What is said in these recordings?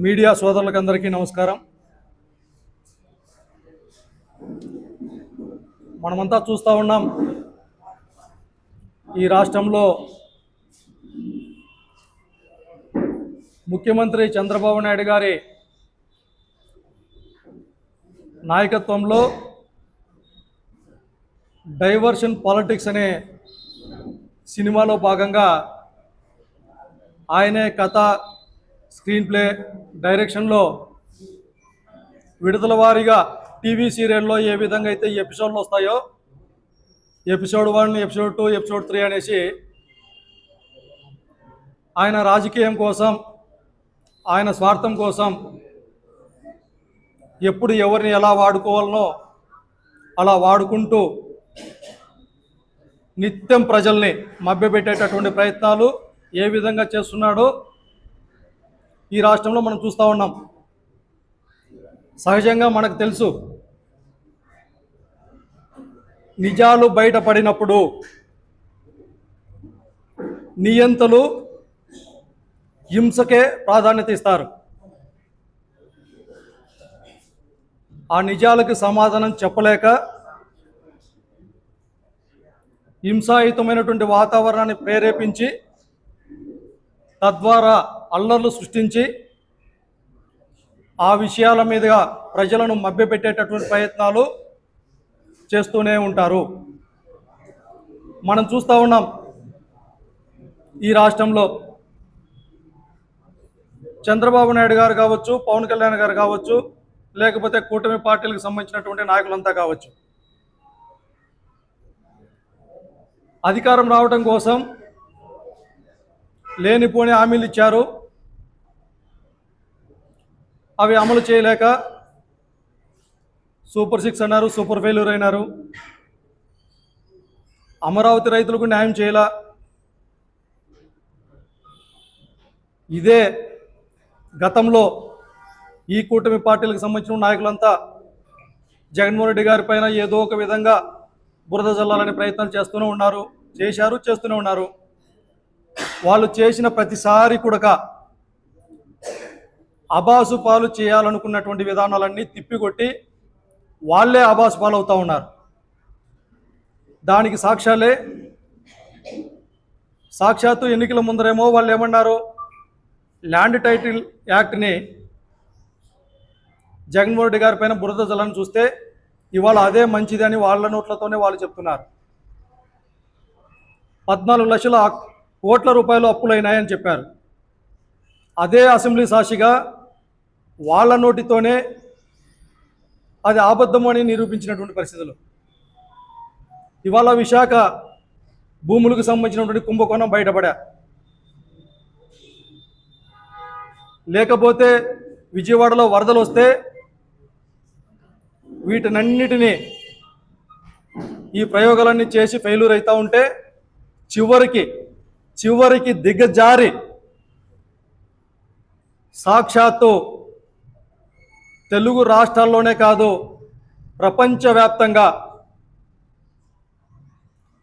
Media సోదరులకు అందరికీ నమస్కారం. మనమంతా చూస్తూ ఉన్నాం, ఈ రాష్ట్రంలో ముఖ్యమంత్రి చంద్రబాబు నాయుడు గారి నాయకత్వంలో డైవర్షన్ పాలిటిక్స్ అనే సినిమాలో భాగంగా ఆయనే కథ, స్క్రీన్ ప్లే, డైరెక్షన్లో విడుదల వారీగా టీవీ సీరియల్లో ఏ విధంగా అయితే ఈ ఎపిసోడ్లు వస్తాయో, ఎపిసోడ్ 1, ఎపిసోడ్ 2, ఎపిసోడ్ 3 అనేసి ఆయన రాజకీయం కోసం, ఆయన స్వార్థం కోసం ఎప్పుడు ఎవరిని ఎలా వాడుకోవాలనో అలా వాడుకుంటూ నిత్యం ప్రజల్ని మభ్యపెట్టేటటువంటి ప్రయత్నాలు ఏ విధంగా చేస్తున్నాడో ఈ రాష్ట్రంలో మనం చూస్తూ ఉన్నాం. సహజంగా మనకు తెలుసు, నిజాలు బయటపడినప్పుడు నియంతలు హింసకే ప్రాధాన్యత ఇస్తారు. ఆ నిజాలకు సమాధానం చెప్పలేక హింసాయుతమైనటువంటి వాతావరణాన్ని ప్రేరేపించి తద్వారా అల్లర్లు సృష్టించి ఆ విషయాల మీదుగా ప్రజలను మభ్యపెట్టేటటువంటి ప్రయత్నాలు చేస్తూనే ఉంటారు. మనం చూస్తూ ఉన్నాం, ఈ రాష్ట్రంలో చంద్రబాబు నాయుడు గారు కావచ్చు, పవన్ కళ్యాణ్ గారు కావచ్చు, లేకపోతే కూటమి పార్టీలకు సంబంధించినటువంటి నాయకులంతా కావచ్చు, అధికారం రావడం కోసం లేనిపోని హామీలు ఇచ్చారు. అవి అమలు చేయలేక సూపర్ 6 అన్నారు, సూపర్ ఫెయిల్యూర్ అయినారు. అమరావతి రైతులకు న్యాయం చేయలా. ఇదే గతంలో ఈ కూటమి పార్టీలకు సంబంధించిన నాయకులంతా జగన్మోహన్ రెడ్డి గారి పైన ఏదో ఒక విధంగా బురద జల్లాలనే ప్రయత్నాలు చేస్తూనే ఉన్నారు, చేస్తూనే ఉన్నారు. వాళ్ళు చేసిన ప్రతిసారి కూడా అబాసు పాలు చేయాలనుకున్నటువంటి విధానాలన్నీ తిప్పికొట్టి వాళ్ళే అబాసు పాలు అవుతూ ఉన్నారు. దానికి సాక్షాత్తు ఎన్నికల ముందరేమో వాళ్ళు ఏమన్నారు, ల్యాండ్ టైటిల్ యాక్ట్ని జగన్మోహన్ రెడ్డి గారి పైన బురద జల్లని చూస్తే ఇవాళ అదే మంచిది అని వాళ్ళ నోట్లతోనే వాళ్ళు చెప్తున్నారు. 14 లక్షల కోట్ల రూపాయలు అప్పులైనాయని చెప్పారు. అదే అసెంబ్లీ సాక్షిగా వాళ్ళ నోటితోనే అది అబద్ధము అని నిరూపించినటువంటి పరిస్థితులు. ఇవాళ విశాఖ భూములకు సంబంధించినటువంటి కుంభకోణం బయటపడా, లేకపోతే విజయవాడలో వరదలు వస్తే వీటినన్నిటినీ ఈ ప్రయోగాలన్నీ చేసి ఫెయిల్యూర్ అవుతూ ఉంటే చివరికి దిగజారి సాక్షాత్తు తెలుగు రాష్ట్రాల్లోనే కాదు, ప్రపంచవ్యాప్తంగా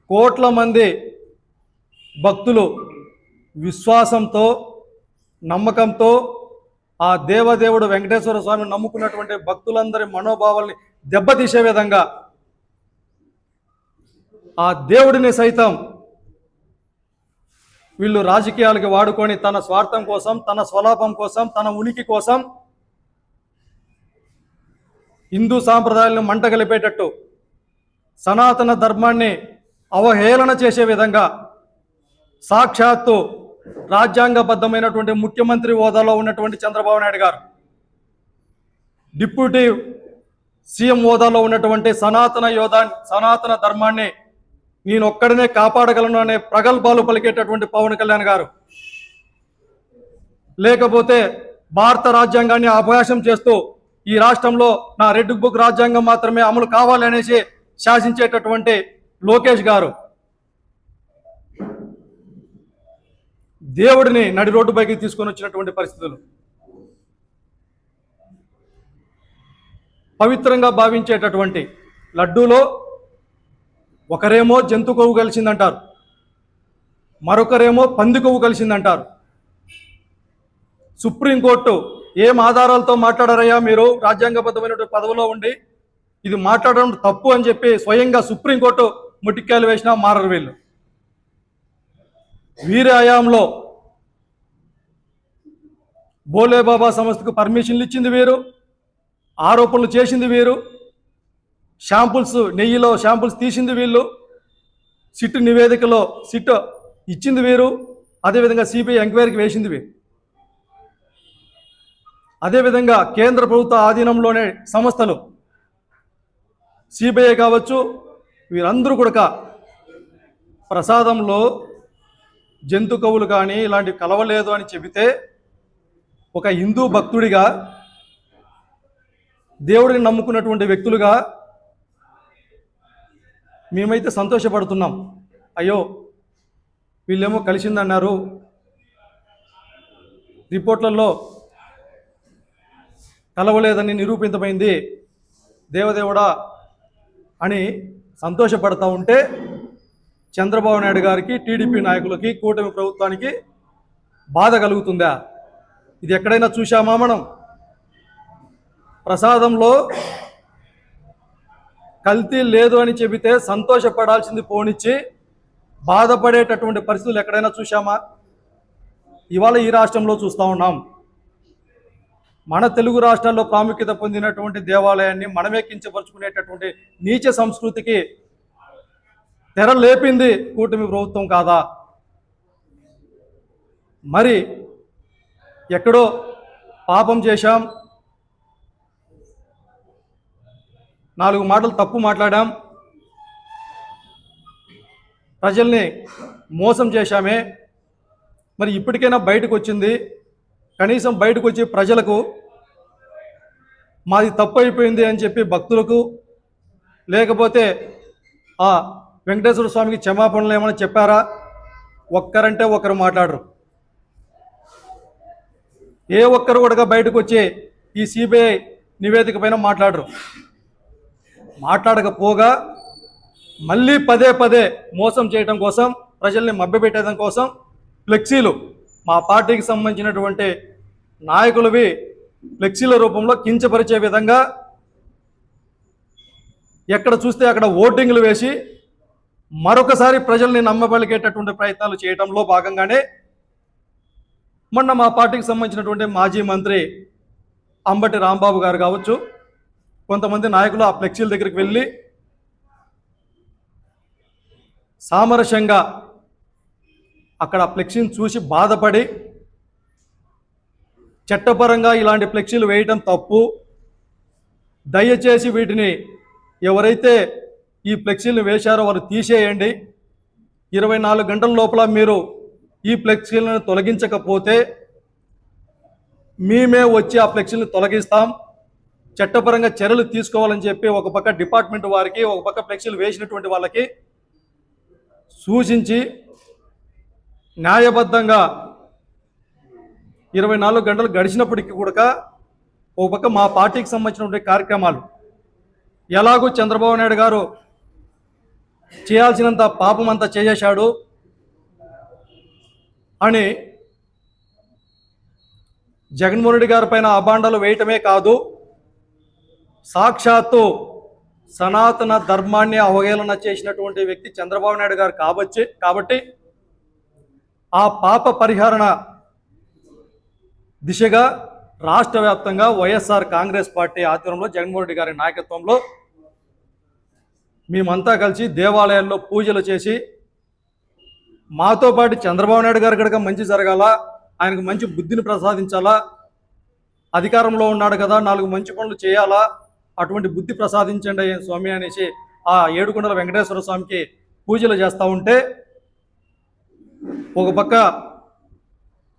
కోట్ల మంది భక్తులు విశ్వాసంతో, నమ్మకంతో ఆ దేవదేవుడు వెంకటేశ్వర స్వామిని నమ్ముకున్నటువంటి భక్తులందరి మనోభావాల్ని దెబ్బతీసే విధంగా ఆ దేవుడిని సైతం వీళ్ళు రాజకీయాలకి వాడుకొని తన స్వార్థం కోసం, తన స్వలాభం కోసం, తన ఉనికి కోసం హిందూ సాంప్రదాయాలను మంటగలిపేటట్టు, సనాతన ధర్మాన్ని అవహేళన చేసే విధంగా సాక్షాత్తు రాజ్యాంగబద్ధమైనటువంటి ముఖ్యమంత్రి హోదాలో ఉన్నటువంటి చంద్రబాబు నాయుడు గారు, డిప్యూటీ సీఎం హోదాలో ఉన్నటువంటి సనాతన ధర్మాన్ని నేను ఒక్కడనే కాపాడగలను అనే ప్రగల్భాలు పలికేటటువంటి పవన్ కళ్యాణ్ గారు, లేకపోతే భారత రాజ్యాంగాన్ని అభయాసం చేస్తూ ఈ రాష్ట్రంలో నా రెడ్ బుక్ రాజ్యాంగం మాత్రమే అమలు కావాలి అనేసి శాసించేటటువంటి లోకేష్ గారు, దేవుడిని నడి రోడ్డు పైకి తీసుకొని వచ్చినటువంటి పరిస్థితులు, పవిత్రంగా భావించేటటువంటి లడ్డూలో ఒకరేమో జంతు కొవ్వు కలిసిందంటారు, మరొకరేమో పంది కొవ్వు కలిసిందంటారు. సుప్రీంకోర్టు ఏం ఆధారాలతో మాట్లాడారయ్యా మీరు రాజ్యాంగబద్ధమైనటువంటి పదవిలో ఉండి? ఇది మాట్లాడడం తప్పు అని చెప్పి స్వయంగా సుప్రీంకోర్టు ముట్టికాయలు వేసినా మారరు వీళ్ళు. వీరి హయాంలో బోలేబాబా సంస్థకు పర్మిషన్లు ఇచ్చింది వీరు, ఆరోపణలు చేసింది వీరు, శాంపుల్స్ నెయ్యిలో శాంపుల్స్ తీసింది వీళ్ళు, సిట్ నివేదికలో సిట్ ఇచ్చింది వీరు, అదేవిధంగా సిబిఐ ఎంక్వైరీకి వేసింది వీరు. అదేవిధంగా కేంద్ర ప్రభుత్వ ఆధీనంలోనే సంస్థలు సిబిఐ కావచ్చు, వీరందరూ కూడా ప్రసాదంలో జంతు కవులు కానీ ఇలాంటివి కలవలేదు అని చెబితే ఒక హిందూ భక్తుడిగా, దేవుడిని నమ్ముకున్నటువంటి వ్యక్తులుగా మేమైతే సంతోషపడుతున్నాం. అయ్యో వీళ్ళేమో కలిసిందన్నారు, రిపోర్ట్లలో కలవలేదని నిరూపితమైంది, దేవదేవుడా అని సంతోషపడతా ఉంటే చంద్రబాబు నాయుడు గారికి, టీడీపీ నాయకులకి, కూటమి ప్రభుత్వానికి బాధ కలుగుతుందా? ఇది ఎక్కడైనా చూశామా మనం? ప్రసాదంలో కల్తీ లేదు అని చెబితే సంతోషపడాల్సింది పోనిచ్చి బాధపడేటటువంటి పరిస్థితులు ఎక్కడైనా చూశామా? ఇవాళ ఈ రాష్ట్రంలో చూస్తూ ఉన్నాం. మన తెలుగు రాష్ట్రాల్లో ప్రాముఖ్యత పొందినటువంటి దేవాలయాన్ని మనమే కించపరుచుకునేటటువంటి నీచ సంస్కృతికి తెర లేపింది కూటమి ప్రభుత్వం కాదా? మరి ఎక్కడో పాపం చేశాం, 4 మాటలు తప్పు మాట్లాడాం, ప్రజల్ని మోసం చేశామే, మరి ఇప్పటికైనా బయటకు వచ్చింది, కనీసం బయటకు వచ్చి ప్రజలకు మాది తప్పు అయిపోయింది అని చెప్పి భక్తులకు, లేకపోతే ఆ వెంకటేశ్వర స్వామికి క్షమాపణలు ఏమైనా చెప్పారా? ఒక్కరంటే ఒకరు మాట్లాడరు. ఏ ఒక్కరు కూడా బయటకు వచ్చి ఈ సిబిఐ నివేదిక పైన మాట్లాడరు. మాట్లాడకపోగా మళ్ళీ పదే పదే మోసం చేయడం కోసం, ప్రజల్ని మభ్యపెట్టడం కోసం ఫ్లెక్సీలు, మా పార్టీకి సంబంధించినటువంటి నాయకులవి ఫ్లెక్సీల రూపంలో కించపరిచే విధంగా ఎక్కడ చూస్తే అక్కడ ఓటింగ్లు వేసి మరొకసారి ప్రజల్ని నమ్మబలిగేటటువంటి ప్రయత్నాలు చేయడంలో భాగంగానే మొన్న మా పార్టీకి సంబంధించినటువంటి మాజీ మంత్రి అంబటి రాంబాబు గారు కావచ్చు, కొంతమంది నాయకులు ఆ ఫ్లెక్సీల దగ్గరికి వెళ్ళి సామరస్యంగా అక్కడ ఫ్లెక్సీని చూసి బాధపడి, చట్టపరంగా ఇలాంటి ఫ్లెక్సీలు వేయటం తప్పు, దయచేసి వీటిని ఎవరైతే ఈ ఫ్లెక్సీలను వేశారో వారు తీసేయండి, 24 గంటల లోపల మీరు ఈ ఫ్లెక్సీలను తొలగించకపోతే మేమే వచ్చి ఆ ఫ్లెక్సీలను తొలగిస్తాం, చట్టపరంగా చర్యలు తీసుకోవాలని చెప్పి ఒక పక్క డిపార్ట్మెంట్ వారికి, ఒక పక్క ఫ్లెక్సీలు వేసినటువంటి వాళ్ళకి సూచించి న్యాయబద్ధంగా 24 గంటలు గడిచినప్పటికీ కూడా ఒక పక్క మా పార్టీకి సంబంధించినటువంటి కార్యక్రమాలు, ఎలాగూ చంద్రబాబు నాయుడు గారు చేయాల్సినంత పాపం అంతా చేసేశాడు అని జగన్మోహన్ రెడ్డి గారి పైన అభాండాలు వేయటమే కాదు, సాక్షాత్తు సనాతన ధర్మాన్ని అవహేళన చేసినటువంటి వ్యక్తి చంద్రబాబు నాయుడు గారు కాబట్టి ఆ పాప పరిహరణ దిశగా రాష్ట్ర వ్యాప్తంగా వైఎస్ఆర్ కాంగ్రెస్ పార్టీ ఆధ్వర్యంలో జగన్మోహన్ రెడ్డి గారి నాయకత్వంలో మేమంతా కలిసి దేవాలయాల్లో పూజలు చేసి, మాతో పాటు చంద్రబాబు నాయుడు గారి కనుక మంచి జరగాల, ఆయనకు మంచి బుద్ధిని ప్రసాదించాలా, అధికారంలో ఉన్నాడు కదా 4 మంచి పనులు చేయాలా, అటువంటి బుద్ధి ప్రసాదించండి స్వామి అనేసి ఆ ఏడుకొండల వెంకటేశ్వర స్వామికి పూజలు చేస్తూ ఉంటే, ఒక పక్క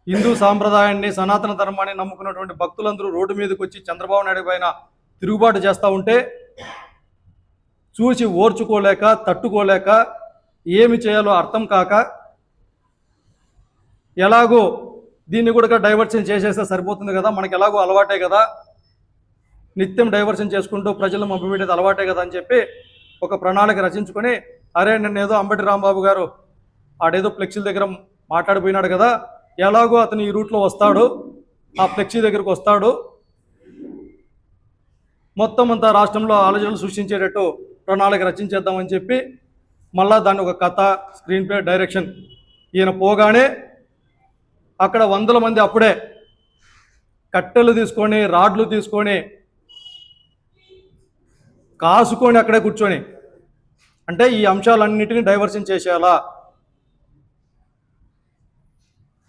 హిందూ సాంప్రదాయాన్ని, సనాతన ధర్మాన్ని నమ్ముకున్నటువంటి భక్తులందరూ రోడ్డు మీదకి వచ్చి చంద్రబాబు నాయుడు పైన తిరుగుబాటు చేస్తూ ఉంటే చూసి ఓర్చుకోలేక, తట్టుకోలేక, ఏమి చేయాలో అర్థం కాక, ఎలాగో దీన్ని కూడా డైవర్షన్ చేసేస్తే సరిపోతుంది కదా, మనకి ఎలాగో అలవాటే కదా, నిత్యం డైవర్షన్ చేసుకుంటూ ప్రజలను మభ్యపెట్టేది అలవాటే కదా అని చెప్పి ఒక ప్రణాళిక రచించుకొని, అరే నిన్నేదో అంబటి రాంబాబు గారు ఆడేదో ఫ్లెక్సీల దగ్గర మాట్లాడిపోయినాడు కదా, ఎలాగో అతను ఈ రూట్లో వస్తాడు, ఆ ఫ్లెక్సీ దగ్గరికి వస్తాడు. మొత్తం అంతా రాష్ట్రంలో ఆలోచనలు సృష్టించేటట్టు ప్రణాళిక రచించేద్దామని చెప్పి మళ్ళా దాన్ని ఒక కథ, స్క్రీన్ ప్లే, డైరెక్షన్ ఈయన పోగానే అక్కడ వందల మంది అప్పుడే కట్టెలు తీసుకొని, రాడ్లు తీసుకొని, కాసుకొని అక్కడే కూర్చొని, అంటే ఈ అంశాలన్నిటిని డైవర్షన్ చేసేయాలా.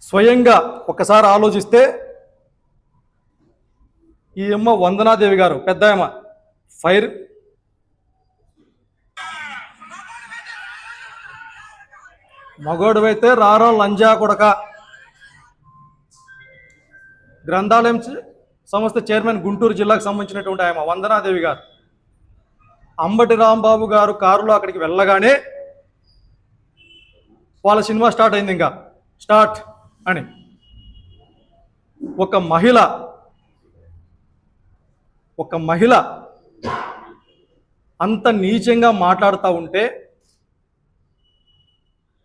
స్వయంగా ఒకసారి ఆలోచిస్తే ఈ అమ్మ వందనాదేవి గారు, పెద్ద అమ్మ, ఫైర్ మగోడువైతే రారా లంజా కొడక, గ్రంథాలయం సంస్థ చైర్మన్ గుంటూరు జిల్లాకు సంబంధించినటువంటి ఆమె వందనాదేవి గారు అంబటి రాంబాబు గారు కారులో అక్కడికి వెళ్ళగానే వాళ్ళ సినిమా స్టార్ట్ అయింది. ఇంకా స్టార్ట్ అని ఒక మహిళ అంత నీచంగా మాట్లాడుతూ ఉంటే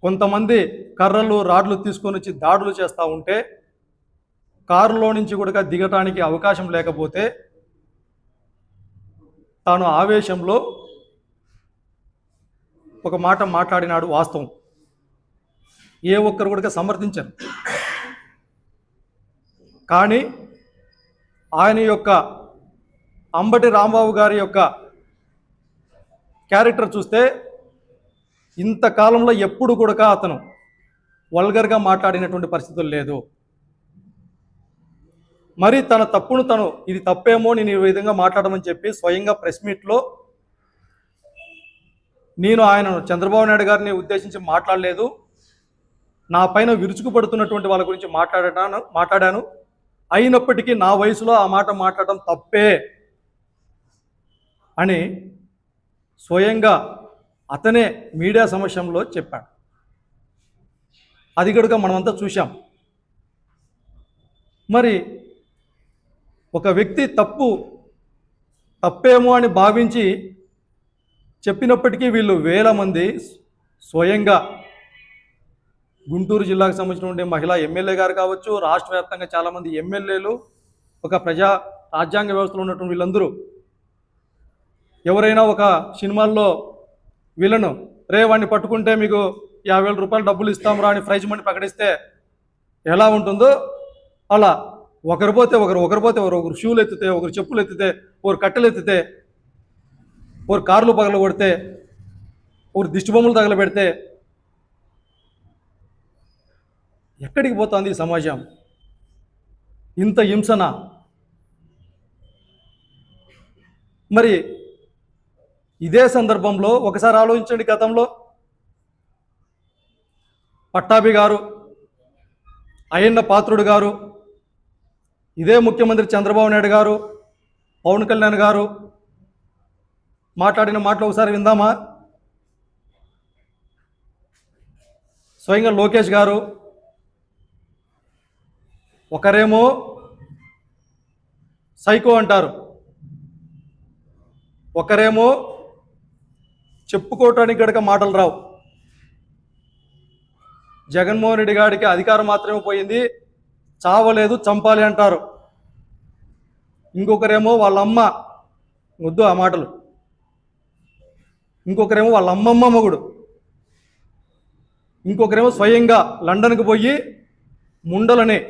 కొంతమంది కర్రలు, రాడ్లు తీసుకొని వచ్చి దాడులు చేస్తూ ఉంటే కారులో నుంచి కూడా దిగటానికి అవకాశం లేకపోతే తాను ఆవేశంలో ఒక మాట మాట్లాడినాడు. వాస్తవం, ఏ ఒక్కరు కూడా సమర్థించారు. కానీ ఆయన యొక్క అంబటి రాంబాబు గారి యొక్క క్యారెక్టర్ చూస్తే ఇంతకాలంలో ఎప్పుడు కూడా అతను వల్గర్గా మాట్లాడినటువంటి పరిస్థితులు లేదు. మరి తన తప్పును తను, ఇది తప్పేమో నేను ఈ విధంగా మాట్లాడమని చెప్పి స్వయంగా ప్రెస్ మీట్లో నేను ఆయనను చంద్రబాబు నాయుడు గారిని ఉద్దేశించి మాట్లాడలేదు, నా పైన విరుచుకుపడుతున్నటువంటి వాళ్ళ గురించి మాట్లాడాను, అయినప్పటికీ నా వయసులో ఆ మాట మాట్లాడడం తప్పే అని స్వయంగా అతనే మీడియా సమక్షంలో చెప్పాడు. అది గడుక మనమంతా చూశాం. మరి ఒక వ్యక్తి తప్పేమో అని భావించి చెప్పినప్పటికీ వీళ్ళు వేల మంది స్వయంగా గుంటూరు జిల్లాకు సంబంధించినటువంటి మహిళా ఎమ్మెల్యే గారు కావచ్చు, రాష్ట్ర వ్యాప్తంగా చాలామంది ఎమ్మెల్యేలు, ఒక రాజ్యాంగ వ్యవస్థలో ఉన్నటువంటి వీళ్ళందరూ ఎవరైనా ఒక సినిమాల్లో వీళ్ళను వాడిని పట్టుకుంటే మీకు 50,000 రూపాయలు డబ్బులు ఇస్తాంరా అని ప్రైజ్ మనీ ప్రకటిస్తే ఎలా ఉంటుందో అలా ఒకరు పోతే ఒకరు షూలు ఎత్తితే, ఒకరు చెప్పులు ఎత్తితే, ఒకరు కట్టెలు ఎత్తితే, ఒకరు కార్లు పగల కొడితే, ఒకరు దిష్టి బొమ్మలు తగలబెడితే ఎక్కడికి పోతుంది ఈ సమాజం? ఇంత హింసన. మరి ఇదే సందర్భంలో ఒకసారి ఆలోచించండి, గతంలో పట్టాభి గారు, అయ్యన్న పాత్రుడు గారు, ఇదే ముఖ్యమంత్రి చంద్రబాబు నాయుడు గారు, పవన్ కళ్యాణ్ గారు మాట్లాడిన మాటలు ఒకసారి విందామా? స్వయంగా లోకేష్ గారు, ఒకరేమో సైకో అంటారు, ఒకరేమో చెప్పుకోవటానికి గడక మాటలు రావు. జగన్మోహన్ రెడ్డి గారికి అధికారం మాత్రమే పోయింది, చావలేదు, చంపాలి అంటారు. ఇంకొకరేమో వాళ్ళ అమ్మ, వద్దు ఆ మాటలు, ఇంకొకరేమో వాళ్ళ అమ్మమ్మ మొగుడు, ఇంకొకరేమో స్వయంగా లండన్కి పోయి ముండలని,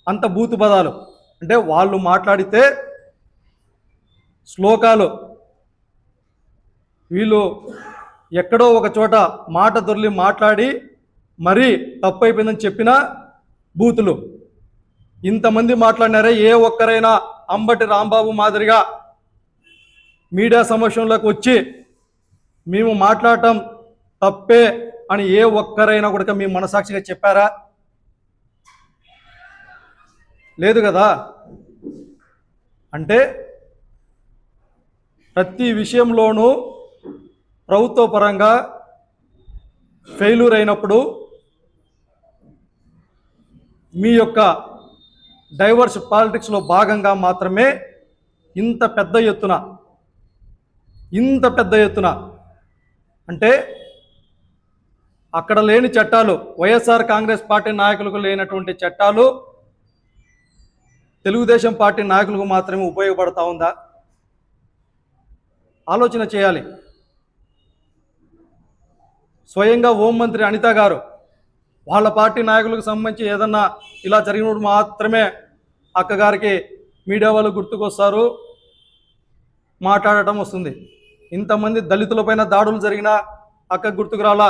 అంత బూతు పదాలు. అంటే వాళ్ళు మాట్లాడితే శ్లోకాలు, వీళ్ళు ఎక్కడో ఒక చోట మాట దొర్లి మాట్లాడి మరీ తప్పైపోయిందని చెప్పిన బూతులు. ఇంతమంది మాట్లాడినారే, ఏ ఒక్కరైనా అంబటి రాంబాబు మాదిరిగా మీడియా సమక్షంలోకి వచ్చి మేము మాట్లాడటం తప్పే అని ఏ ఒక్కరైనా కూడా మీ మనసాక్షిగా చెప్పారా? లేదు కదా. అంటే ప్రతి విషయంలోనూ ప్రభుత్వ పరంగా ఫెయిల్యూర్ అయినప్పుడు మీ యొక్క డైవర్స్ పాలిటిక్స్లో భాగంగా మాత్రమే ఇంత పెద్ద ఎత్తున అంటే అక్కడ లేని చట్టాలు, వైఎస్ఆర్ కాంగ్రెస్ పార్టీ నాయకులకు లేనటువంటి చట్టాలు తెలుగుదేశం పార్టీ నాయకులకు మాత్రమే ఉపయోగపడతా ఉందా? ఆలోచన చేయాలి. స్వయంగా హోంమంత్రి అనిత గారు వాళ్ళ పార్టీ నాయకులకు సంబంధించి ఏదన్నా ఇలా జరిగినప్పుడు మాత్రమే అక్కగారికి మీడియా వాళ్ళు గుర్తుకొస్తారు, మాట్లాడటం వస్తుంది. ఇంతమంది దళితులపైన దాడులు జరిగినా అక్క గుర్తుకు రాలా,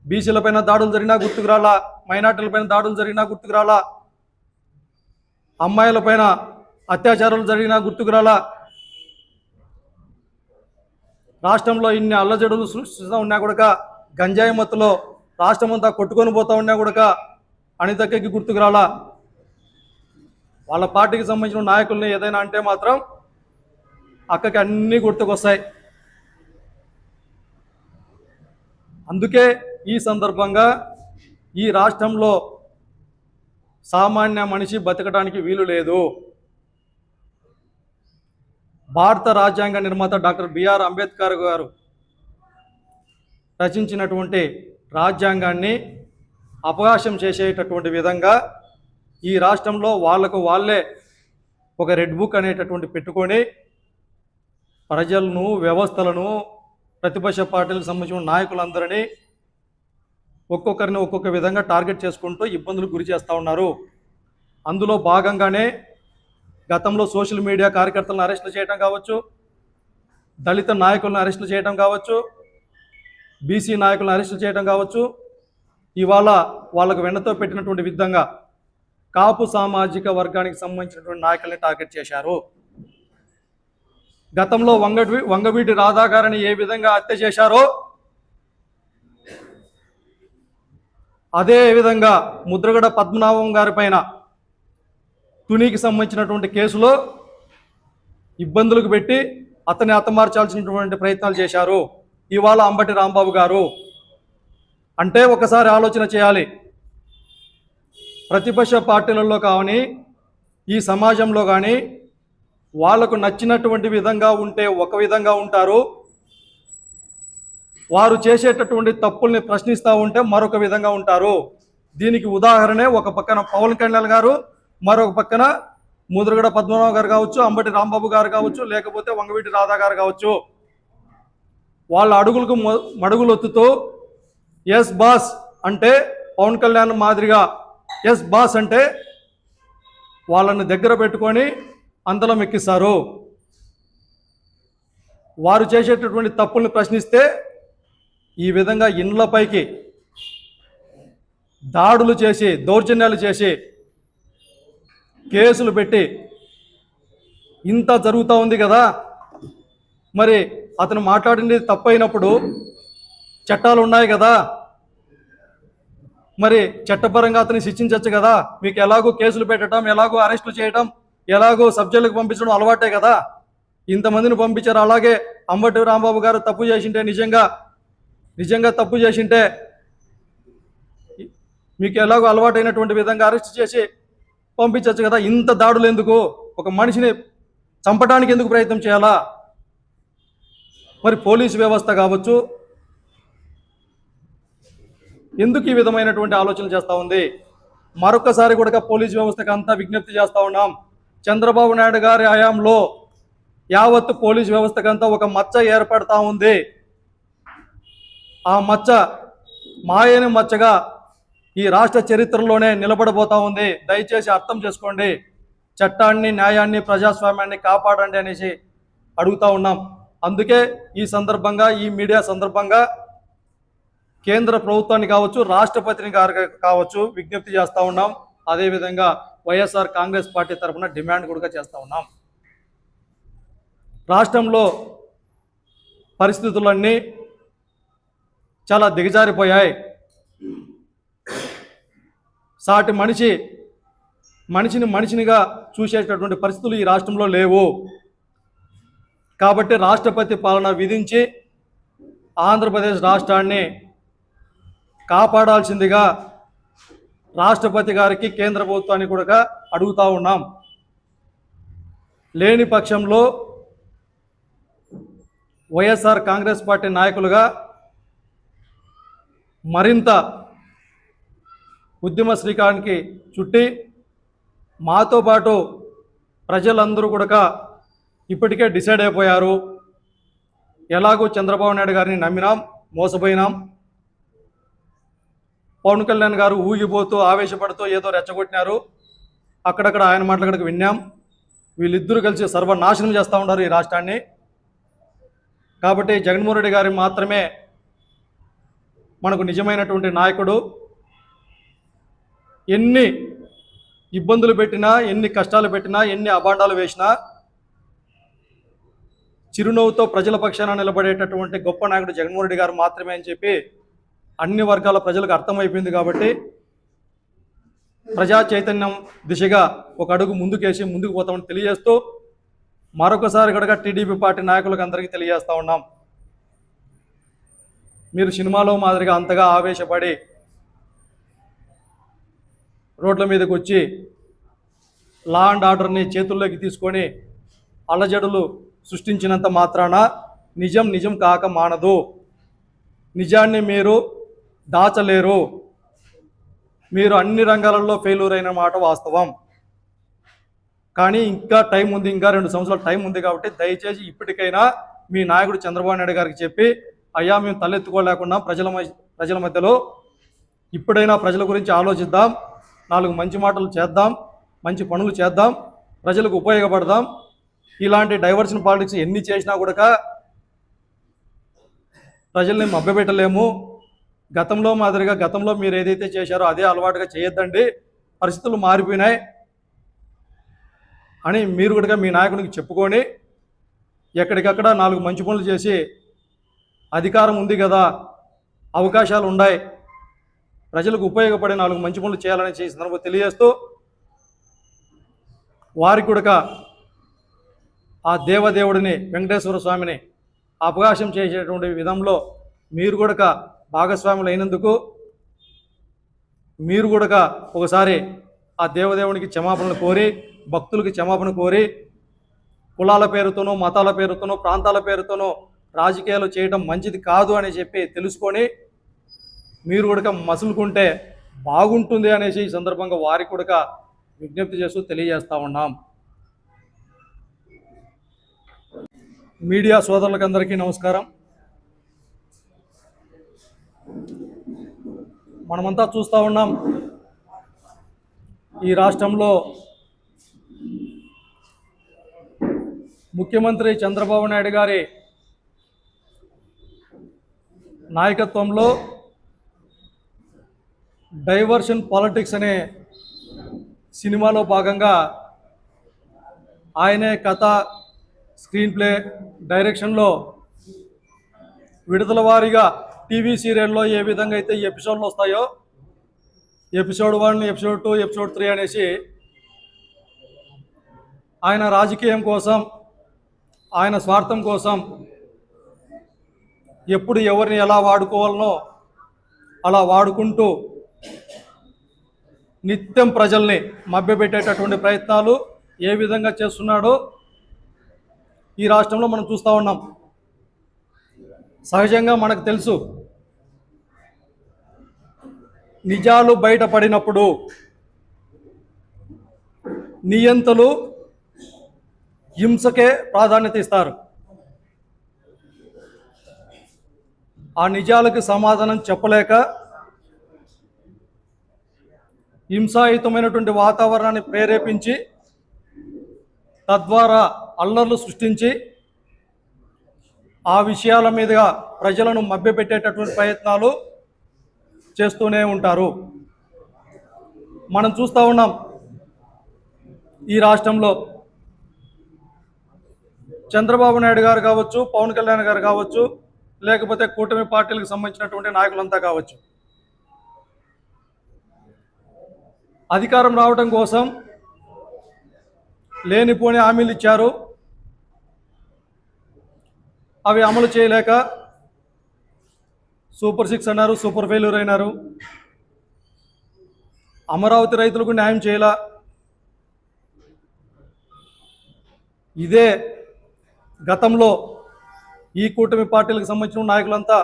బీసీలపైన దాడులు జరిగినా గుర్తుకు రాలా, మైనార్టీలపైన దాడులు జరిగినా గుర్తుకు రాలా, అమ్మాయిలపైన అత్యాచారాలు జరిగినా గుర్తుకు రాలా. రాష్ట్రంలో ఇన్ని అల్లజడులు సృష్టిస్తూ ఉన్నా కూడా గంజాయి మత్తులో రాష్ట్రం అంతా కొట్టుకొని పోతా ఉన్నా కూడా అనితక్కకి గుర్తుకు రాలా. వాళ్ళ పార్టీకి సంబంధించిన నాయకుల్ని ఏదైనా అంటే మాత్రం అక్కకి అన్నీ గుర్తుకొస్తాయి. అందుకే ఈ సందర్భంగా ఈ రాష్ట్రంలో సామాన్య మనిషి బతకడానికి వీలు లేదు. భారత రాజ్యాంగ నిర్మాత డాక్టర్ బిఆర్ అంబేద్కర్ గారు రచించినటువంటి రాజ్యాంగాన్ని అపహాస్యం చేసేటటువంటి విధంగా ఈ రాష్ట్రంలో వాళ్ళకు వాళ్ళే ఒక రెడ్ బుక్ అనేటటువంటి పెట్టుకొని ప్రజలను, వ్యవస్థలను, ప్రతిపక్ష పార్టీలకు సంబంధించిన నాయకులందరినీ ఒక్కొక్కరిని ఒక్కొక్క విధంగా టార్గెట్ చేసుకుంటూ ఇబ్బందులకు గురి చేస్తూ ఉన్నారు. అందులో భాగంగానే గతంలో సోషల్ మీడియా కార్యకర్తలను అరెస్టులు చేయడం కావచ్చు, దళిత నాయకులను అరెస్టులు చేయడం కావచ్చు, బీసీ నాయకులను అరెస్టులు చేయడం కావచ్చు, ఇవాళ వాళ్ళకు వెన్నతో పెట్టినటువంటి విధంగా కాపు సామాజిక వర్గానికి సంబంధించినటువంటి నాయకుల్ని టార్గెట్ చేశారు. గతంలో వంగవీటి రాధా గారిని ఏ విధంగా హత్య చేశారో అదే విధంగా ముద్రగడ పద్మనాభం గారి పైన తునికి సంబంధించినటువంటి కేసులో ఇబ్బందులకు పెట్టి అతన్ని హతమార్చాల్సినటువంటి ప్రయత్నాలు చేశారు ఇవాళ అంబటి రాంబాబు గారు. అంటే ఒకసారి ఆలోచన చేయాలి. ప్రతిపక్ష పార్టీలలో కానీ ఈ సమాజంలో కానీ వాళ్లకు నచ్చినటువంటి విధంగా ఉంటే ఒక విధంగా ఉంటారు, వారు చేసేటటువంటి తప్పుల్ని ప్రశ్నిస్తూ ఉంటే మరొక విధంగా ఉంటారు. దీనికి ఉదాహరణే ఒక పక్కన పవన్ కళ్యాణ్ గారు, మరొక పక్కన ముద్రగడ పద్మనాభం గారు కావచ్చు, అంబటి రాంబాబు గారు కావచ్చు, లేకపోతే వంగవీటి రాధా గారు కావచ్చు. వాళ్ళ అడుగులకు మడుగులు ఒత్తుతూ ఎస్ బాస్ అంటే పవన్ కళ్యాణ్ మాదిరిగా ఎస్ బాస్ అంటే వాళ్ళని దగ్గర పెట్టుకొని అందలం ఎక్కిస్తారు. వారు చేసేటటువంటి తప్పుల్ని ప్రశ్నిస్తే ఈ విధంగా ఇండ్లపైకి దాడులు చేసి, దౌర్జన్యాలు చేసి, కేసులు పెట్టి ఇంత జరుగుతూ ఉంది కదా. మరి అతను మాట్లాడింది తప్పైనప్పుడు చట్టాలు ఉన్నాయి కదా, మరి చట్టపరంగా అతన్ని శిక్షించవచ్చు కదా. మీకు ఎలాగో కేసులు పెట్టడం, ఎలాగో అరెస్టులు చేయడం, ఎలాగో సబ్జెక్టులకు పంపించడం అలవాటే కదా. ఇంతమందిని పంపించారు. అలాగే అంబటి రాంబాబు గారు తప్పు చేసింటే, నిజంగా తప్పు చేసింటే మీకు ఎలాగో అలవాటైనటువంటి విధంగా అరెస్ట్ చేసి పంపించవచ్చు కదా. ఇంత దాడులు ఎందుకు? ఒక మనిషిని చంపడానికి ఎందుకు ప్రయత్నం చేయాలా? మరి పోలీసు వ్యవస్థ కావచ్చు ఎందుకు ఈ విధమైనటువంటి ఆలోచనలు చేస్తూ ఉంది? మరొకసారి కూడా పోలీసు వ్యవస్థకు అంతా విజ్ఞప్తి చేస్తూ ఉన్నాం. చంద్రబాబు నాయుడు గారి హయాంలో యావత్తు పోలీసు వ్యవస్థకంతా ఒక మచ్చ ఏర్పడతా ఉంది. ఆ మచ్చ మాయని మచ్చగా ఈ రాష్ట్ర చరిత్రలోనే నిలబడబోతా ఉంది. దయచేసి అర్థం చేసుకోండి. చట్టాన్ని, న్యాయాన్ని, ప్రజాస్వామ్యాన్ని కాపాడండి అనేసి అడుగుతా ఉన్నాం. అందుకే ఈ సందర్భంగా, ఈ మీడియా సందర్భంగా కేంద్ర ప్రభుత్వాన్ని కావచ్చు, రాష్ట్రపతిని కావచ్చు విజ్ఞప్తి చేస్తూ ఉన్నాం. అదేవిధంగా వైఎస్ఆర్ కాంగ్రెస్ పార్టీ తరఫున డిమాండ్ కూడా చేస్తూ ఉన్నాం. రాష్ట్రంలో పరిస్థితులన్నీ చాలా దిగజారిపోయాయి. సాటి మనిషిని మనిషినిగా చూసేటటువంటి పరిస్థితులు ఈ రాష్ట్రంలో లేవు. కాబట్టి రాష్ట్రపతి పాలన విధించి ఆంధ్రప్రదేశ్ రాష్ట్రాన్ని కాపాడాల్సిందిగా రాష్ట్రపతి గారికి, కేంద్ర ప్రభుత్వాన్ని కూడా అడుగుతూ ఉన్నాం. లేని పక్షంలో వైఎస్ఆర్ కాంగ్రెస్ పార్టీ నాయకులుగా మరింత ఉద్యమ శ్రీకారానికి చుట్టి మాతో పాటు ప్రజలందరూ కూడా ఇప్పటికే డిసైడ్ అయిపోయారు. ఎలాగో చంద్రబాబు నాయుడు గారిని నమ్మినాం, మోసపోయినాం. పవన్ కళ్యాణ్ గారు ఊగిపోతూ ఆవేశపడుతూ ఏదో రెచ్చగొట్టినారు. అక్కడక్కడ ఆయన మాటలక్కడికి విన్నాం. వీళ్ళిద్దరూ కలిసి సర్వనాశనం చేస్తూ ఉన్నారు ఈ రాష్ట్రాన్ని. కాబట్టి జగన్మోహన్ రెడ్డి గారు మాత్రమే మనకు నిజమైనటువంటి నాయకుడు. ఎన్ని ఇబ్బందులు పెట్టినా, ఎన్ని కష్టాలు పెట్టినా, ఎన్ని అభాండాలు వేసినా చిరునవ్వుతో ప్రజల పక్షాన నిలబడేటటువంటి గొప్ప నాయకుడు జగన్మోహన్ రెడ్డి గారు మాత్రమే అని చెప్పి అన్ని వర్గాల ప్రజలకు అర్థమైపోయింది. కాబట్టి ప్రజా చైతన్యం దిశగా ఒక అడుగు ముందుకేసి ముందుకు పోతామని తెలియజేస్తూ మరొకసారి కూడా టీడీపీ పార్టీ నాయకులకు అందరికీ తెలియజేస్తూ ఉన్నాం. మీరు సినిమాలో మాదిరిగా అంతగా ఆవేశపడి రోడ్ల మీదకి వచ్చి లా అండ్ ఆర్డర్ని చేతుల్లోకి తీసుకొని అల్లజడులు సృష్టించినంత మాత్రాన నిజం నిజం కాక మానదు. నిజాన్ని మీరు దాచలేరు. మీరు అన్ని రంగాలలో ఫెయిల్యూర్ అయిన మాట వాస్తవం. కానీ ఇంకా టైం ఉంది, ఇంకా 2 సంవత్సరాల టైం ఉంది. కాబట్టి దయచేసి ఇప్పటికైనా మీ నాయకుడు చంద్రబాబు నాయుడు గారికి చెప్పి, అయ్యా మేము తలెత్తుకోలేకుండా ప్రజల మధ్యలో ఇప్పుడైనా ప్రజల గురించి ఆలోచిద్దాం, 4 మంచి మాటలు చేద్దాం, మంచి పనులు చేద్దాం, ప్రజలకు ఉపయోగపడదాం. ఇలాంటి డైవర్షన్ పాలిటిక్స్ ఎన్ని చేసినా కూడా ప్రజల్ని మభ్యపెట్టలేము. గతంలో మాదిరిగా గతంలో మీరు ఏదైతే చేశారో అదే అలవాటుగా చేయొద్దండి, పరిస్థితులు మారిపోయినాయి అని మీరు కూడా మీ నాయకునికి చెప్పుకొని ఎక్కడికక్కడ 4 మంచి పనులు చేసి, అధికారం ఉంది కదా, అవకాశాలు ఉన్నాయి, ప్రజలకు ఉపయోగపడే 4 మంచి పనులు చేయాలని చేసిన సందర్భంగా తెలియజేస్తూ వారికి కూడా ఆ దేవదేవుడిని వెంకటేశ్వర స్వామిని అవకాశం చేసేటువంటి విధంలో మీరు కూడా భాగస్వాములు అయినందుకు మీరు కూడా ఒకసారి ఆ దేవదేవునికి క్షమాపణలు కోరి, భక్తులకి క్షమాపణ కోరి, కులాల పేరుతోనో, మతాల పేరుతోనో, ప్రాంతాల పేరుతోనో రాజకీయాలు చేయడం మంచిది కాదు అని చెప్పి తెలుసుకొని మీరు కూడా మసులుకుంటే బాగుంటుంది అనేసి ఈ సందర్భంగా వారికి కూడా విజ్ఞప్తి చేస్తూ తెలియజేస్తూ ఉన్నాం. మీడియా సోదరులకు అందరికీ నమస్కారం. మనమంతా చూస్తూ ఉన్నాం, ఈ రాష్ట్రంలో ముఖ్యమంత్రి చంద్రబాబు నాయుడు గారి నాయకత్వంలో డైవర్షన్ పాలిటిక్స్ అనే సినిమాలో భాగంగా ఆయనే కథ, స్క్రీన్ ప్లే, డైరెక్షన్లో విడుదల వారీగా టీవీ సీరియల్లో ఏ విధంగా అయితే ఈ ఎపిసోడ్లు వస్తాయో, ఎపిసోడ్ 1, ఎపిసోడ్ 2, ఎపిసోడ్ 3 అనేసి ఆయన రాజకీయం కోసం, ఆయన స్వార్థం కోసం ఎప్పుడు ఎవరిని ఎలా వాడుకోవాలనో అలా వాడుకుంటూ నిత్యం ప్రజల్ని మభ్యపెట్టేటటువంటి ప్రయత్నాలు ఏ విధంగా చేస్తున్నాడో ఈ రాష్ట్రంలో మనం చూస్తూ ఉన్నాం. సహజంగా మనకు తెలుసు, నిజాలు బయటపడినప్పుడు నియంతలు హింసకే ప్రాధాన్యత ఇస్తారు. ఆ నిజాలకు సమాధానం చెప్పలేక హింసాయుతమైనటువంటి వాతావరణాన్ని ప్రేరేపించి తద్వారా అల్లర్లు సృష్టించి ఆ విషయాల మీదుగా ప్రజలను మభ్యపెట్టేటటువంటి ప్రయత్నాలు చేస్తూనే ఉంటారు. మనం చూస్తూ ఉన్నాం, ఈ రాష్ట్రంలో చంద్రబాబు నాయుడు గారు కావచ్చు, పవన్ కళ్యాణ్ గారు కావచ్చు, లేకపోతే కూటమి పార్టీలకు సంబంధించినటువంటి నాయకులంతా కావచ్చు, అధికారం రావడం కోసం లేనిపోని హామీలు ఇచ్చారు. అవి అమలు చేయలేక సూపర్ 6 అన్నారు, సూపర్ ఫెయిల్యూర్ అయినారు. అమరావతి రైతులకు న్యాయం చేయలా. ఇదే గతంలో ఈ కూటమి పార్టీలకు సంబంధించిన నాయకులంతా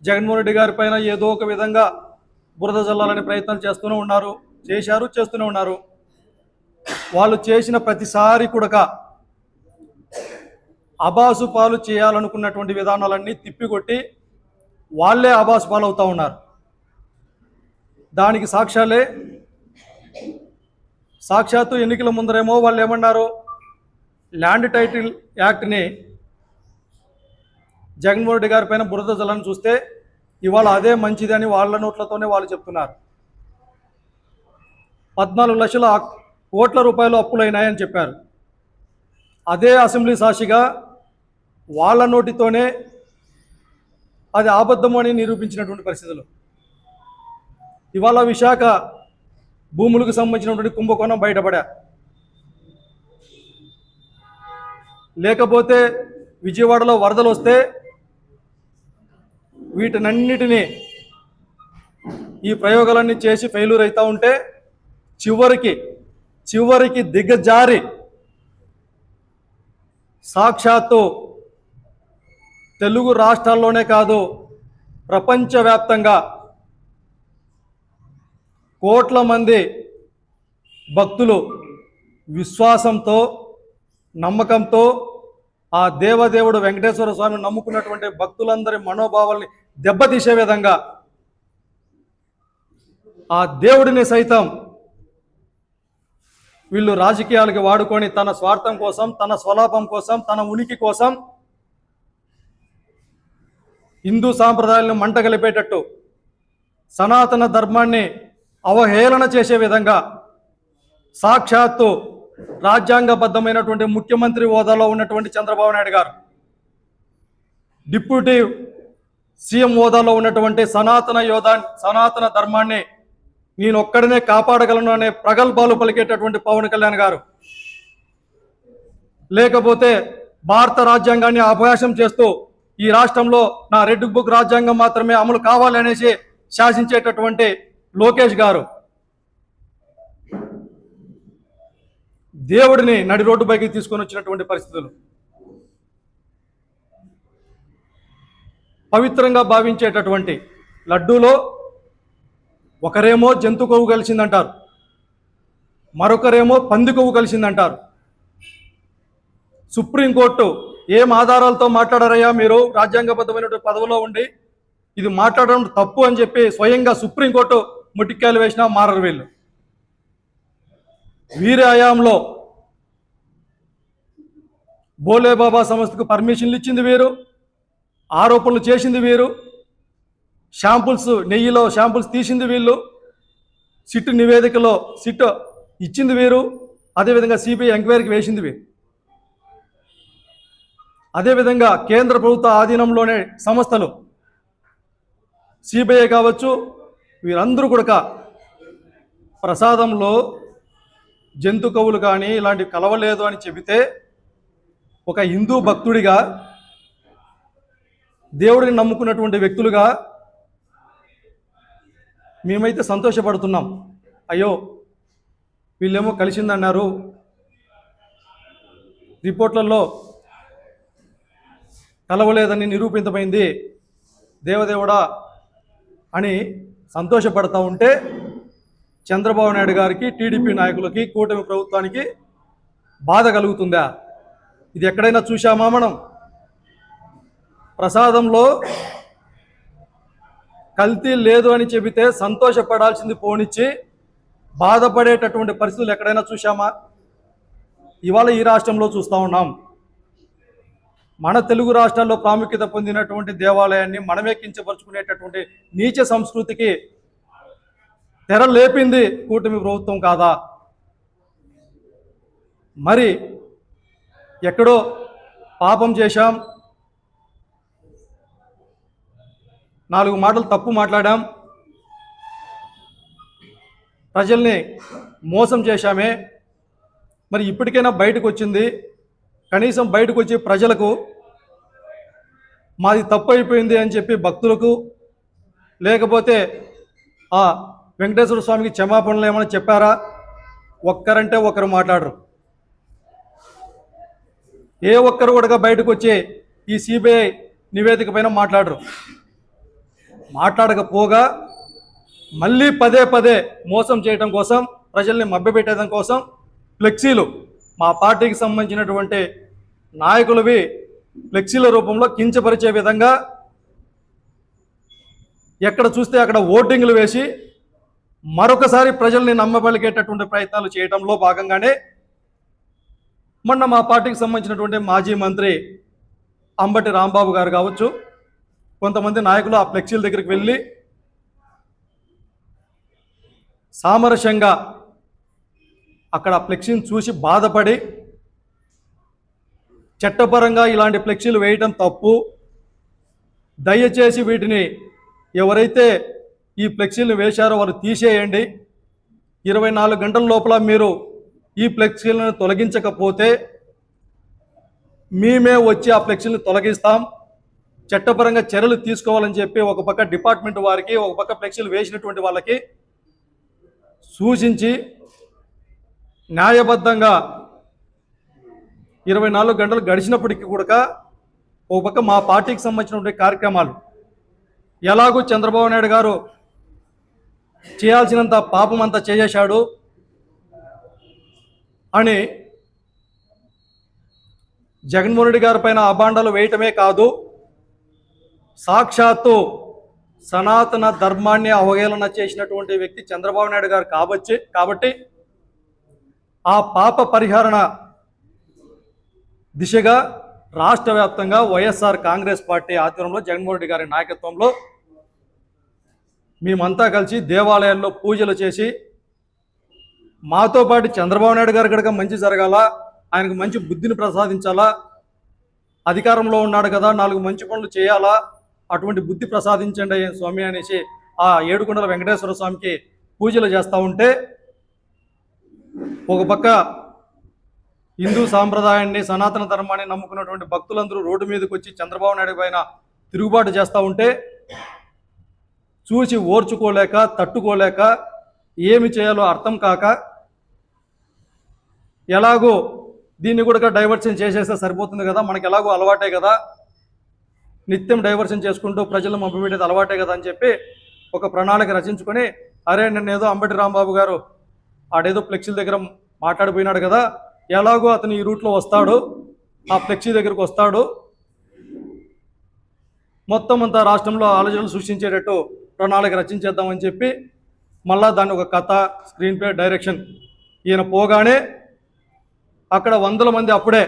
జగన్మోహన్ రెడ్డి గారి పైన ఏదో ఒక విధంగా బురద జల్లాలని ప్రయత్నాలు చేస్తూనే ఉన్నారు, చేశారు, చేస్తూనే ఉన్నారు. వాళ్ళు చేసిన ప్రతిసారి కూడా అబాసు పాలు చేయాలనుకున్నటువంటి విధానాలన్నీ తిప్పికొట్టి వాళ్ళే అబాసు పాలు అవుతూ ఉన్నారు. దానికి సాక్షాత్తు ఎన్నికల ముందరేమో వాళ్ళు ఏమన్నారు, ల్యాండ్ టైటిల్ యాక్ట్ని జగన్మోహన్ రెడ్డి గారి పైన బురద జల్లని చూస్తే ఇవాళ అదే మంచిది అని వాళ్ళ నోట్లతోనే వాళ్ళు చెప్తున్నారు. 14 లక్షల కోట్ల రూపాయలు అప్పులైనాయని చెప్పారు. అదే అసెంబ్లీ సాక్షిగా వాళ్ళ నోటితోనే అది అబద్ధము అని నిరూపించినటువంటి పరిస్థితులు. ఇవాళ విశాఖ భూములకు సంబంధించినటువంటి కుంభకోణం బయటపడా, లేకపోతే విజయవాడలో వరదలు వస్తే వీటినన్నిటినీ ఈ ప్రయోగాలన్నీ చేసి ఫెయిల్యూర్ అవుతూ ఉంటే చివరికి దిగజారి సాక్షాత్తు తెలుగు రాష్ట్రాల్లోనే కాదు ప్రపంచవ్యాప్తంగా కోట్ల మంది భక్తులు విశ్వాసంతో నమ్మకంతో ఆ దేవదేవుడు వెంకటేశ్వర స్వామిని నమ్ముకున్నటువంటి భక్తులందరి మనోభావాల్ని దెబ్బతీసే విధంగా ఆ దేవుడిని సైతం వీళ్ళు రాజకీయాలకి వాడుకొని తన స్వార్థం కోసం, తన స్వలాభం కోసం, తన ఉనికి కోసం హిందూ సాంప్రదాయాలను మంటగలిపేటట్టు సనాతన ధర్మాన్ని అవహేళన చేసే విధంగా సాక్షాత్తు రాజ్యాంగబద్ధమైనటువంటి ముఖ్యమంత్రి హోదాలో ఉన్నటువంటి చంద్రబాబు నాయుడు గారు, డిప్యూటీ సీఎం హోదాలో ఉన్నటువంటి సనాతన ధర్మాన్ని నేను ఒక్కడనే కాపాడగలను అనే ప్రగల్భాలు పలికేటటువంటి పవన్ కళ్యాణ్ గారు, లేకపోతే భారత రాజ్యాంగాన్ని అభయాసం చేస్తూ ఈ రాష్ట్రంలో నా రెడ్ బుక్ రాజ్యాంగం మాత్రమే అమలు కావాలి అనేసి శాసించేటటువంటి లోకేష్ గారు, దేవుడిని నడి రోడ్డు పైకి తీసుకొని వచ్చినటువంటి పరిస్థితులు, పవిత్రంగా భావించేటటువంటి లడ్డూలో ఒకరేమో జంతు కొవ్వు కలిసిందంటారు, మరొకరేమో పంది కొవ్వు కలిసిందంటారు. సుప్రీంకోర్టు ఏం ఆధారాలతో మాట్లాడారయ్యా మీరు రాజ్యాంగబద్ధమైనటువంటి పదవిలో ఉండి ఇది మాట్లాడడం తప్పు అని చెప్పి స్వయంగా సుప్రీంకోర్టు ముట్టికాయలు వేసినా మారరు వీళ్ళు. వీరి హయాంలో బోలేబాబా సంస్థకు పర్మిషన్లు ఇచ్చింది వీరు, ఆరోపణలు చేసింది వీరు, నెయ్యిలో షాంపుల్స్ తీసింది వీళ్ళు, సిట్ నివేదికలో సిట్ ఇచ్చింది వీరు, అదేవిధంగా సిబిఐ ఎంక్వైరీకి వేసింది వీరు. అదేవిధంగా కేంద్ర ప్రభుత్వ ఆధీనంలోనే సంస్థలు సిబిఐ కావచ్చు, వీరందరూ కూడా ప్రసాదంలో జంతు కవులు కానీ ఇలాంటివి కలవలేదు అని చెబితే ఒక హిందూ భక్తుడిగా, దేవుడిని నమ్ముకున్నటువంటి వ్యక్తులుగా మేమైతే సంతోషపడుతున్నాం. అయ్యో వీళ్ళేమో కలిసిందన్నారు, రిపోర్ట్లలో కలవలేదని నిరూపితమైంది దేవదేవుడా అని సంతోషపడతా ఉంటే చంద్రబాబు నాయుడు గారికి, టీడీపీ నాయకులకి, కూటమి ప్రభుత్వానికి బాధ కలుగుతుందా? ఇది ఎక్కడైనా చూశామా మనం? ప్రసాదంలో కల్తీ లేదు అని చెబితే సంతోషపడాల్సింది పోనిచ్చి బాధపడేటటువంటి పరిస్థితులు ఎక్కడైనా చూశామా? ఇవాళ ఈ రాష్ట్రంలో చూస్తూ ఉన్నాం. మన తెలుగు రాష్ట్రాల్లో ప్రాముఖ్యత పొందినటువంటి దేవాలయాన్ని మనమే కించపరుచుకునేటటువంటి నీచ సంస్కృతికి తెర లేపింది కూటమి ప్రభుత్వం కాదా? మరి ఎక్కడో పాపం చేశాం, 4 మాటలు తప్పు మాట్లాడాం, ప్రజల్ని మోసం చేశామే, మరి ఇప్పటికైనా బయటకు వచ్చింది, కనీసం బయటకు వచ్చి ప్రజలకు మాది తప్పు అయిపోయింది అని చెప్పి భక్తులకు, లేకపోతే ఆ వెంకటేశ్వర స్వామికి క్షమాపణలు ఏమైనా చెప్పారా? ఒక్కరంటే ఒకరు మాట్లాడరు. ఏ ఒక్కరు కూడా బయటకు వచ్చి ఈ సిబిఐ నివేదిక పైన మాట్లాడరు. మాట్లాడకపోగా మళ్ళీ పదే మోసం చేయడం కోసం, ప్రజల్ని మభ్యపెట్టడం కోసం ఫ్లెక్సీలు మా పార్టీకి సంబంధించినటువంటి నాయకులవి ఫ్లెక్సీల రూపంలో కించపరిచే విధంగా ఎక్కడ చూస్తే అక్కడ ఓటింగ్లు వేసి మరొకసారి ప్రజల్ని నమ్మబలిగేటటువంటి ప్రయత్నాలు చేయడంలో భాగంగానే మొన్న మా పార్టీకి సంబంధించినటువంటి మాజీ మంత్రి అంబటి రాంబాబు గారు కావచ్చు, కొంతమంది నాయకులు ఆ ఫ్లెక్సీల దగ్గరికి వెళ్ళి సామరస్యంగా అక్కడ ఫ్లెక్సీని చూసి బాధపడి చట్టపరంగా ఇలాంటి ఫ్లెక్సీలు వేయటం తప్పు, దయచేసి వీటిని ఎవరైతే ఈ ఫ్లెక్సీలు వేశారో వారు తీసేయండి, 24 గంటల లోపల మీరు ఈ ఫ్లెక్సీలను తొలగించకపోతే మేమే వచ్చి ఆ ఫ్లెక్సీలను తొలగిస్తాం, చట్టపరంగా చర్యలు తీసుకోవాలని చెప్పి ఒక పక్క డిపార్ట్మెంట్ వారికి, ఒక పక్క ఫ్లెక్సీలు వేసినటువంటి వాళ్ళకి సూచించి న్యాయబద్ధంగా 24 గంటలు గడిచినప్పటికీ కూడా ఒక పక్క మా పార్టీకి సంబంధించినటువంటి కార్యక్రమాలు ఎలాగూ చంద్రబాబు నాయుడు గారు చేయాల్సినంత పాపం అంతా చేసేశాడు అని జగన్మోహన్ రెడ్డి గారి పైన అభాండాలు వేయటమే కాదు, సాక్షాత్తు సనాతన ధర్మాన్ని అవహేళన చేసినటువంటి వ్యక్తి చంద్రబాబు నాయుడు గారు కాబట్టి ఆ పాప పరిహరణ దిశగా రాష్ట్ర వ్యాప్తంగా వైఎస్ఆర్ కాంగ్రెస్ పార్టీ ఆధ్వర్యంలో జగన్మోహన్ రెడ్డి గారి నాయకత్వంలో మేమంతా కలిసి దేవాలయాల్లో పూజలు చేసి మాతో పాటు చంద్రబాబు నాయుడు గారి కనుక మంచి జరగాల, ఆయనకు మంచి బుద్ధిని ప్రసాదించాలా, అధికారంలో ఉన్నాడు కదా 4 మంచి పనులు చేయాలా, అటువంటి బుద్ధి ప్రసాదించండి స్వామి అనేసి ఆ ఏడుకొండల వెంకటేశ్వర స్వామికి పూజలు చేస్తూ ఉంటే ఒక పక్క హిందూ సాంప్రదాయాన్ని సనాతన ధర్మాన్ని నమ్ముకున్నటువంటి భక్తులందరూ రోడ్డు మీదకి వచ్చి చంద్రబాబు నాయుడు పైన తిరుగుబాటు చేస్తూ ఉంటే చూసి ఓర్చుకోలేక తట్టుకోలేక ఏమి చేయాలో అర్థం కాక ఎలాగో దీన్ని కూడా డైవర్షన్ చేసేస్తే సరిపోతుంది కదా, మనకి ఎలాగో అలవాటే కదా, నిత్యం డైవర్షన్ చేసుకుంటూ ప్రజలను మభ్యపెట్టేది అలవాటే కదా అని చెప్పి ఒక ప్రణాళిక రచించుకొని, అరే నిన్నేదో అంబటి రాంబాబు గారు ఆడేదో ఫ్లెక్సీల దగ్గర మాట్లాడిపోయినాడు కదా, ఎలాగో అతను ఈ రూట్లో వస్తాడు, ఆ ఫ్లెక్సీ దగ్గరకు వస్తాడు, మొత్తం అంతా రాష్ట్రంలో ఆలోచనలు సృష్టించేటట్టు ప్రణాళిక రచించేద్దామని చెప్పి మళ్ళా దాన్ని ఒక కథ, స్క్రీన్ ప్లే, డైరెక్షన్ ఈయన పోగానే అక్కడ 100 మంది అప్పుడే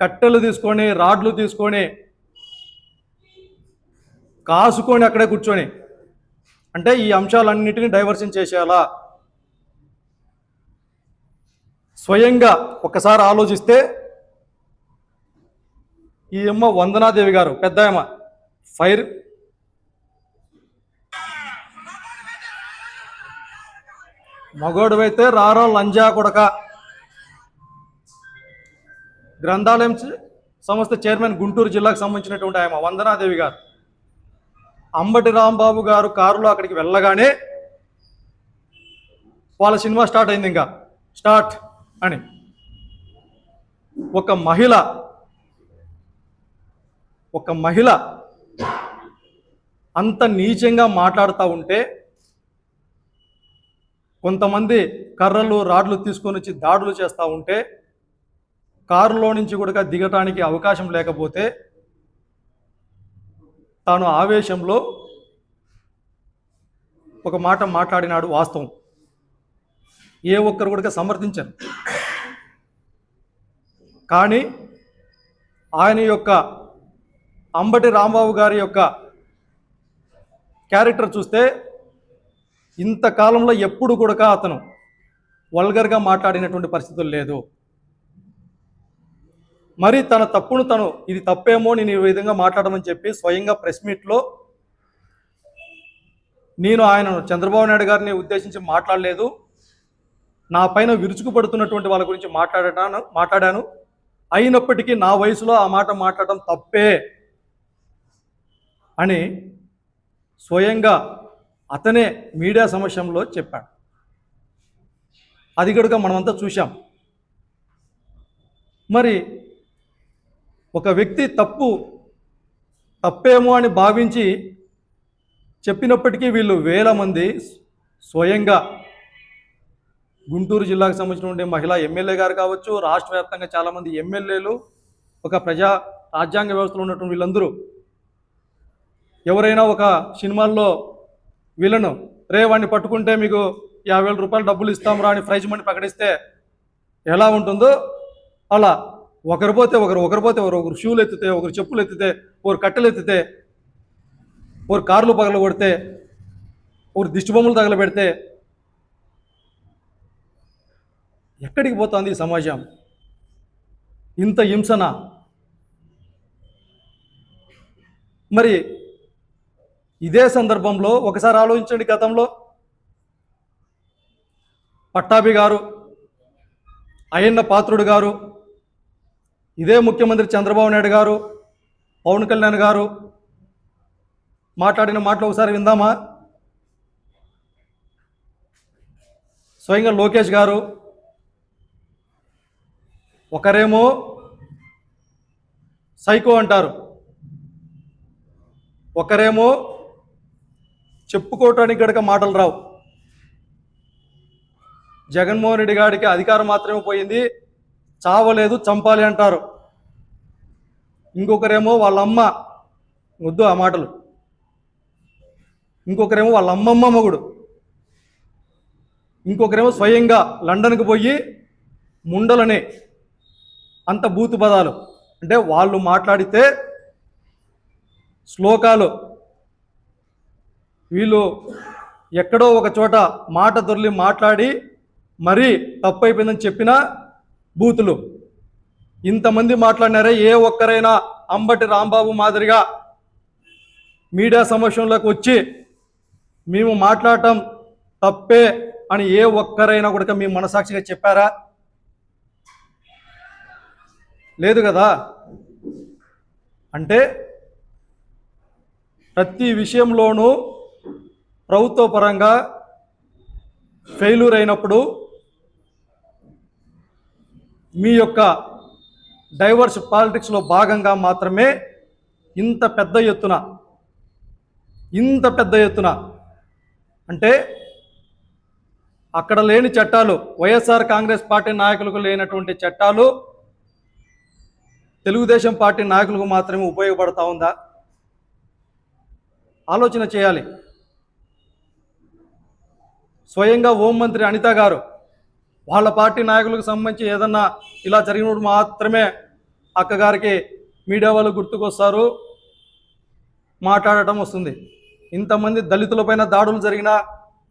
కట్టెలు తీసుకొని రాడ్లు తీసుకొని కాసుకొని అక్కడే కూర్చొని, అంటే ఈ అంశాలన్నిటిని డైవర్షన్ చేసేయాలా. స్వయంగా ఒకసారి ఆలోచిస్తే ఈ అమ్మ వందనాదేవి గారు పెద్ద అమ్మ ఫైర్ మగోడువైతే రారో లంజా కొడక, గ్రంథాలయం సంస్థ చైర్మన్ గుంటూరు జిల్లాకు సంబంధించినటువంటి ఆమె వందనాదేవి గారు అంబటి రాంబాబు గారు కారులో అక్కడికి వెళ్ళగానే వాళ్ళ సినిమా స్టార్ట్ అయింది. ఇంకా స్టార్ట్ అని ఒక మహిళ అంత నీచంగా మాట్లాడుతూ ఉంటే కొంతమంది కర్రలు రాడ్లు తీసుకొని వచ్చి దాడులు చేస్తూ ఉంటే కారులో నుంచి కూడా దిగటానికి అవకాశం లేకపోతే తాను ఆవేశంలో ఒక మాట మాట్లాడినాడు. వాస్తవం, ఏ ఒక్కరు కూడా సమర్థించారు. కానీ ఆయన యొక్క అంబటి రాంబాబు గారి యొక్క క్యారెక్టర్ చూస్తే ఇంతకాలంలో ఎప్పుడు కూడా అతను వల్గర్గా మాట్లాడినటువంటి పరిస్థితులు లేదు. మరి తన తప్పును తను ఇది తప్పేమో నేను ఈ విధంగా మాట్లాడమని చెప్పి స్వయంగా ప్రెస్ మీట్లో నేను ఆయనను చంద్రబాబు నాయుడు గారిని ఉద్దేశించి మాట్లాడలేదు, నా పైన విరుచుకుపడుతున్నటువంటి వాళ్ళ గురించి మాట్లాడాను, అయినప్పటికీ నా వయసులో ఆ మాట మాట్లాడడం తప్పే అని స్వయంగా అతనే మీడియా సమక్షంలో చెప్పాడు. అది కూడా మనమంతా చూశాం. మరి ఒక వ్యక్తి తప్పేమో అని భావించి చెప్పినప్పటికీ వీళ్ళు వేల మంది స్వయంగా గుంటూరు జిల్లాకు సంబంధించినటువంటి మహిళా ఎమ్మెల్యే గారు కావచ్చు, రాష్ట్ర వ్యాప్తంగా చాలామంది ఎమ్మెల్యేలు, ఒక రాజ్యాంగ వ్యవస్థలో ఉన్నటువంటి వీళ్ళందరూ ఎవరైనా ఒక సినిమాల్లో వీళ్ళను వాడిని పట్టుకుంటే మీకు 50,000 రూపాయలు డబ్బులు ఇస్తాంరా అని ప్రైజ్ మనీ ప్రకటిస్తే ఎలా ఉంటుందో అలా ఒకరు పోతే ఒకరు షూలు ఎత్తితే, ఒకరు చెప్పులు ఎత్తితే, ఒకరు కట్టెలు ఎత్తితే, ఒకరు కార్లు పగల కొడితే, ఒకరు దిష్టి బొమ్మలు తగలబెడితే ఎక్కడికి పోతుంది ఈ సమాజం? ఇంత హింసన? మరి ఇదే సందర్భంలో ఒకసారి ఆలోచించండి, గతంలో పట్టాభి గారు, అయ్యన్న పాత్రుడు గారు, ఇదే ముఖ్యమంత్రి చంద్రబాబు నాయుడు గారు, పవన్ కళ్యాణ్ గారు మాట్లాడిన మాటలు ఒకసారి విందామా? స్వయంగా లోకేష్ గారు ఒకరేమో సైకో అంటారు, ఒకరేమో చెప్పుకోవటానికి గడక మాటలు రావు. జగన్మోహన్ రెడ్డి గారికి అధికారం మాత్రమే పోయింది, చావలేదు, చంపాలి అంటారు. ఇంకొకరేమో వాళ్ళ అమ్మ, వద్దు ఆ మాటలు, ఇంకొకరేమో వాళ్ళ అమ్మమ్మ మొగుడు, ఇంకొకరేమో స్వయంగా లండన్కి పోయి ముండలనే అంత బూతు పదాలు. అంటే వాళ్ళు మాట్లాడితే శ్లోకాలు, వీళ్ళు ఎక్కడో ఒక చోట మాట దొర్లి మాట్లాడి మరీ తప్పైపోయిందని చెప్పిన బూతులు. ఇంతమంది మాట్లాడినారే, ఏ ఒక్కరైనా అంబటి రాంబాబు మాదిరిగా మీడియా సమక్షంలోకి వచ్చి మేము మాట్లాడటం తప్పే అని ఏ ఒక్కరైనా కూడా మీ మనసాక్షిగా చెప్పారా? లేదు కదా. అంటే ప్రతి విషయంలోనూ ప్రభుత్వ పరంగా ఫెయిల్యూర్ అయినప్పుడు మీ యొక్క డైవర్స్ పాలిటిక్స్లో భాగంగా మాత్రమే ఇంత పెద్ద ఎత్తున అంటే అక్కడ లేని చట్టాలు, వైఎస్ఆర్ కాంగ్రెస్ పార్టీ నాయకులకు లేనటువంటి చట్టాలు తెలుగుదేశం పార్టీ నాయకులకు మాత్రమే ఉపయోగపడతా ఉందా? ఆలోచన చేయాలి. స్వయంగా హోంమంత్రి అనిత గారు వాళ్ళ పార్టీ నాయకులకు సంబంధించి ఏదన్నా ఇలా జరిగినప్పుడు మాత్రమే అక్కగారికి మీడియా వాళ్ళు గుర్తుకొస్తారు, మాట్లాడటం వస్తుంది. ఇంతమంది దళితులపైన దాడులు జరిగినా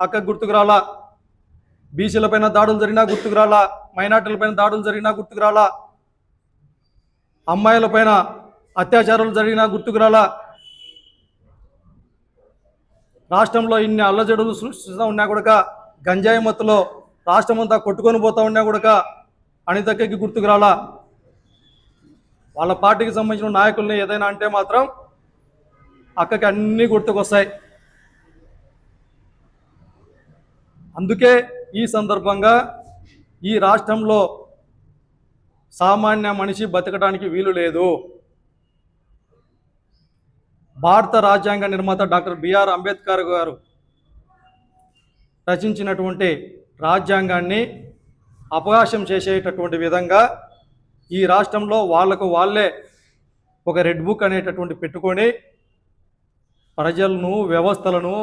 అక్క గుర్తుకు రాలా, బీసీలపైన దాడులు జరిగినా గుర్తుకు రాలా, మైనార్టీలపైన దాడులు జరిగినా గుర్తుకు రాలా, అమ్మాయిలపైన అత్యాచారాలు జరిగినా గుర్తుకు రాలా. రాష్ట్రంలో ఇన్ని అల్లజడులు సృష్టిస్తూ ఉన్నా కూడా, గంజాయి మత్తులో రాష్ట్రం అంతా కొట్టుకొని పోతూ ఉన్నా కూడా అనితక్కకి గుర్తుకు రాలా. వాళ్ళ పార్టీకి సంబంధించిన నాయకుల్ని ఏదైనా అంటే మాత్రం అక్కకి అన్నీ గుర్తుకొస్తాయి. అందుకే ఈ సందర్భంగా ఈ రాష్ట్రంలో సామాన్య మనిషి బతకడానికి వీలు లేదు. భారత రాజ్యాంగ నిర్మాత డాక్టర్ బిఆర్ అంబేద్కర్ గారు రచించినటువంటి రాజ్యాంగాన్ని అపహాస్యం చేసేటటువంటి విధంగా ఈ రాష్ట్రంలో వాళ్ళే ఒక రెడ్ బుక్ అనేటటువంటి పెట్టుకొని ప్రజలను, వ్యవస్థలను,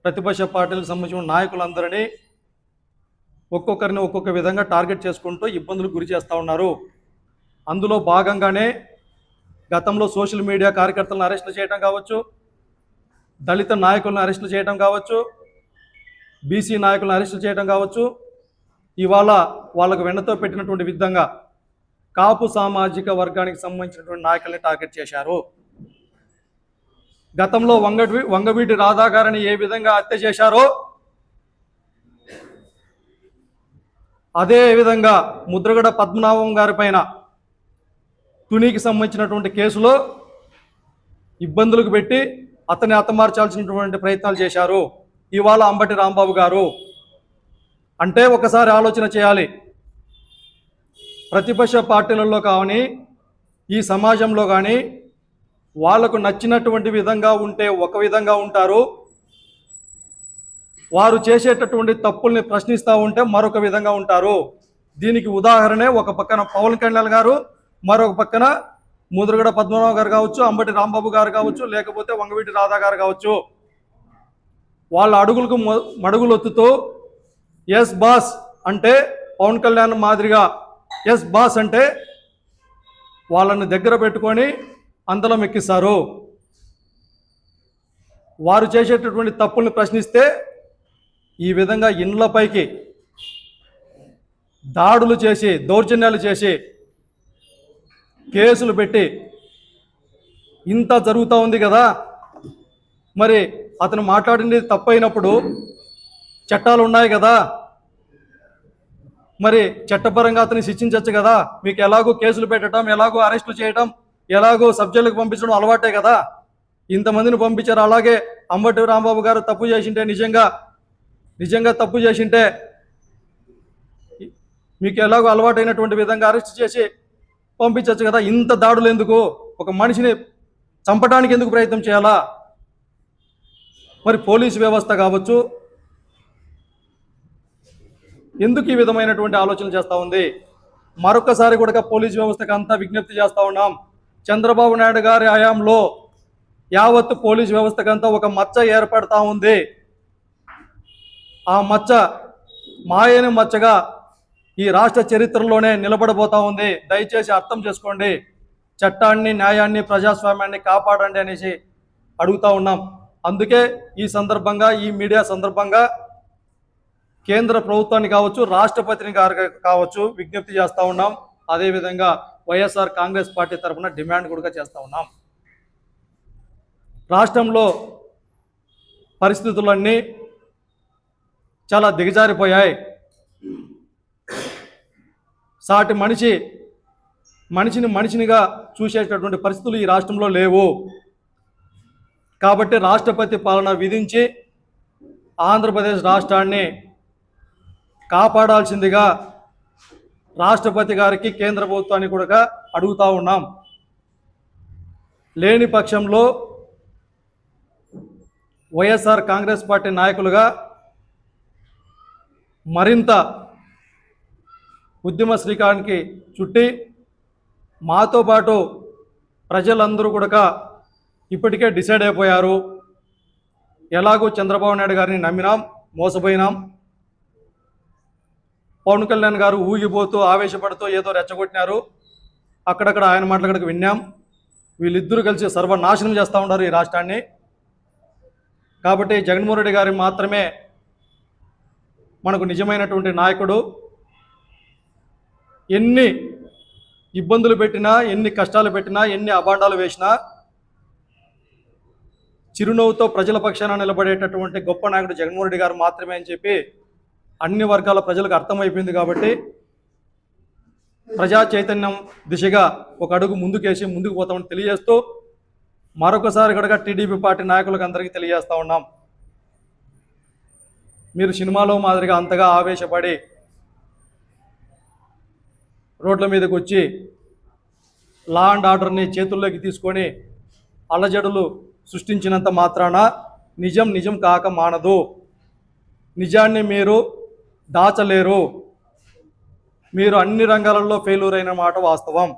ప్రతిపక్ష పార్టీలకు సంబంధించిన నాయకులందరినీ ఒక్కొక్కరిని ఒక్కొక్క విధంగా టార్గెట్ చేసుకుంటూ ఇబ్బందులకు గురి చేస్తూ ఉన్నారు. అందులో భాగంగానే గతంలో సోషల్ మీడియా కార్యకర్తలను అరెస్టులు చేయడం కావచ్చు, దళిత నాయకులను అరెస్టులు చేయడం కావచ్చు, బీసీ నాయకులను అరెస్టులు చేయడం కావచ్చు, ఇవాళ వాళ్ళకు వెన్నతో పెట్టినటువంటి విధంగా కాపు సామాజిక వర్గానికి సంబంధించినటువంటి నాయకుల్ని టార్గెట్ చేశారు. గతంలో వంగవీటి రాధా గారిని ఏ విధంగా హత్య చేశారో అదే విధంగా ముద్రగడ పద్మనాభం గారి పైన తునికి సంబంధించినటువంటి కేసులో ఇబ్బందులకు పెట్టి అతన్ని హతమార్చాల్సినటువంటి ప్రయత్నాలు చేశారు ఇవాళ అంబటి రాంబాబు గారు. అంటే ఒకసారి ఆలోచన చేయాలి. ప్రతిపక్ష పార్టీలలో కానీ ఈ సమాజంలో కానీ వాళ్లకు నచ్చినటువంటి విధంగా ఉంటే ఒక విధంగా ఉంటారు, వారు చేసేటటువంటి తప్పుల్ని ప్రశ్నిస్తూ ఉంటే మరొక విధంగా ఉంటారు. దీనికి ఉదాహరణే ఒక పక్కన పవన్ కళ్యాణ్ గారు, మరొక పక్కన ముద్రగడ పద్మనాభం గారు కావచ్చు, అంబటి రాంబాబు గారు కావచ్చు, లేకపోతే వంగవీటి రాధా గారు కావచ్చు. వాళ్ళ అడుగులకు మడుగులొత్తుతూ ఎస్ బాస్ అంటే పవన్ కళ్యాణ్ మాదిరిగా ఎస్ బాస్ అంటే వాళ్ళని దగ్గర పెట్టుకొని అందలం ఎక్కిస్తారు. వారు చేసేటటువంటి తప్పుల్ని ప్రశ్నిస్తే ఈ విధంగా ఇండ్లపైకి దాడులు చేసి, దౌర్జన్యాలు చేసి, కేసులు పెట్టి ఇంత జరుగుతూ ఉంది కదా. మరి అతను మాట్లాడింది తప్పైనప్పుడు చట్టాలు ఉన్నాయి కదా, మరి చట్టపరంగా అతన్ని శిక్షించవచ్చు కదా. మీకు ఎలాగో కేసులు పెట్టడం, ఎలాగో అరెస్టులు చేయడం, ఎలాగో సబ్జెక్టులకు పంపించడం అలవాటే కదా. ఇంతమందిని పంపించారు. అలాగే అంబటి రాంబాబు గారు తప్పు చేసింటే, నిజంగా తప్పు చేసింటే మీకు ఎలాగో అలవాటైనటువంటి విధంగా అరెస్ట్ చేసి పంపించవచ్చు కదా. ఇంత దాడులు ఎందుకు? ఒక మనిషిని చంపడానికి ఎందుకు ప్రయత్నం చేయాలా? మరి పోలీసు వ్యవస్థ కావచ్చు ఎందుకు ఈ విధమైనటువంటి ఆలోచనలు చేస్తూ ఉంది? మరొకసారి కూడా పోలీసు వ్యవస్థకు అంతా విజ్ఞప్తి చేస్తూ ఉన్నాం. చంద్రబాబు నాయుడు గారి హయాంలో యావత్తు పోలీసు వ్యవస్థకంతా ఒక మచ్చ ఏర్పడతా ఉంది. ఆ మచ్చ మాయని మచ్చగా ఈ రాష్ట్ర చరిత్రలోనే నిలబడబోతా ఉంది. దయచేసి అర్థం చేసుకోండి. చట్టాన్ని, న్యాయాన్ని, ప్రజాస్వామ్యాన్ని కాపాడండి అనేసి అడుగుతా ఉన్నాం. అందుకే ఈ సందర్భంగా, ఈ మీడియా సందర్భంగా కేంద్ర ప్రభుత్వాన్ని కావచ్చు, రాష్ట్రపతిని కావచ్చు విజ్ఞప్తి చేస్తూ ఉన్నాం. అదేవిధంగా వైఎస్ఆర్ కాంగ్రెస్ పార్టీ తరఫున డిమాండ్ కూడా చేస్తూ ఉన్నాం. రాష్ట్రంలో పరిస్థితులన్నీ చాలా దిగజారిపోయాయి. సాటి మనిషినిగా చూసేటటువంటి పరిస్థితులు ఈ రాష్ట్రంలో లేవు. కాబట్టి రాష్ట్రపతి పాలన విధించి ఆంధ్రప్రదేశ్ రాష్ట్రాన్ని కాపాడాల్సిందిగా రాష్ట్రపతి గారికి, కేంద్ర ప్రభుత్వాన్ని కూడా అడుగుతూ ఉన్నాం. లేని పక్షంలో వైఎస్ఆర్ కాంగ్రెస్ పార్టీ నాయకులుగా మరింత ఉద్యమ శ్రీకారానికి చుట్టి మాతో పాటు ప్రజలందరూ కూడా ఇప్పటికే డిసైడ్ అయిపోయారు. ఎలాగో చంద్రబాబు నాయుడు గారిని నమ్మినాం, మోసపోయినాం. పవన్ కళ్యాణ్ గారు ఊగిపోతూ, ఆవేశపడుతూ ఏదో రెచ్చగొట్టినారు. అక్కడక్కడ ఆయన మాటలకు విన్నాం. వీళ్ళిద్దరూ కలిసి సర్వనాశనం చేస్తూ ఉన్నారు ఈ రాష్ట్రాన్ని. కాబట్టి జగన్మోహన్ రెడ్డి గారు మాత్రమే మనకు నిజమైనటువంటి నాయకుడు. ఎన్ని ఇబ్బందులు పెట్టినా, ఎన్ని కష్టాలు పెట్టినా, ఎన్ని అభాండాలు వేసినా చిరునవ్వుతో ప్రజల పక్షాన నిలబడేటటువంటి గొప్ప నాయకుడు జగన్మోహన్ రెడ్డి గారు మాత్రమే అని చెప్పి అన్ని వర్గాల ప్రజలకు అర్థమైపోయింది. కాబట్టి ప్రజా చైతన్యం దిశగా ఒక అడుగు ముందుకేసి ముందుకు పోతామని తెలియజేస్తూ మరొకసారి కూడా టీడీపీ పార్టీ నాయకులకు అందరికీ తెలియజేస్తూ ఉన్నాం. మీరు సినిమాలో మాదిరిగా అంతగా ఆవేశపడి రోడ్ల మీదకి వచ్చి లా అండ్ ఆర్డర్ని చేతుల్లోకి తీసుకొని అల్లజడులు సృష్టించినంత మాత్రాన నిజం కాక మానదు. నిజాన్ని మీరు దాచలేరు. మీరు అన్ని రంగాలలో ఫెయిల్యూర్ అయిన మాట వాస్తవం.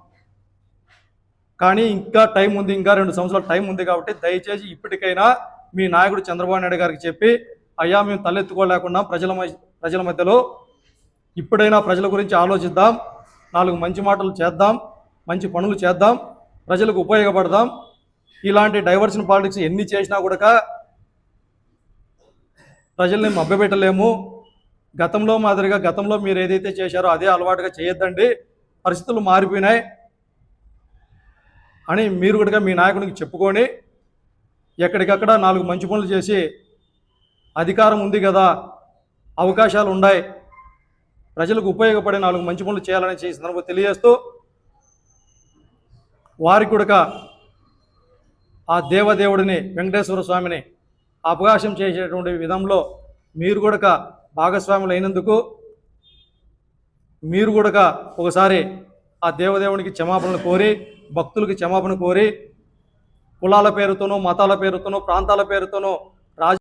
కానీ ఇంకా టైం ఉంది, ఇంకా 2 సంవత్సరాల టైం ఉంది. కాబట్టి దయచేసి ఇప్పటికైనా మీ నాయకుడు చంద్రబాబు నాయుడు గారికి చెప్పి, అయ్యా మేము తలెత్తుకోలేకుండా ప్రజల మధ్యలో ఇప్పుడైనా ప్రజల గురించి ఆలోచిద్దాం, 4 మంచి మాటలు చేద్దాం, మంచి పనులు చేద్దాం, ప్రజలకు ఉపయోగపడదాం. ఇలాంటి డైవర్షన్ పాలిటిక్స్ ఎన్ని చేసినా కూడా ప్రజల్ని మభ్యపెట్టలేము. గతంలో మాదిరిగా గతంలో మీరు ఏదైతే చేశారో అదే అలవాటుగా చేయొద్దండి, పరిస్థితులు మారిపోయినాయి అని మీరు కూడా మీ నాయకునికి చెప్పుకొని ఎక్కడికక్కడ 4 మంచి పనులు చేసి, అధికారం ఉంది కదా, అవకాశాలు ఉన్నాయి, ప్రజలకు ఉపయోగపడే 4 మంచి పనులు చేయాలని చేసి సందర్భంగా తెలియజేస్తూ వారికి కూడా ఆ దేవదేవుడిని వెంకటేశ్వర స్వామిని అవకాశం చేసేటువంటి విధంలో మీరు కూడా భాగస్వాములు అయినందుకు మీరు కూడా ఒకసారి ఆ దేవదేవునికి క్షమాపణలు కోరి, భక్తులకి క్షమాపణ కోరి, కులాల పేరుతోనో, మతాల పేరుతోనో, ప్రాంతాల పేరుతోనో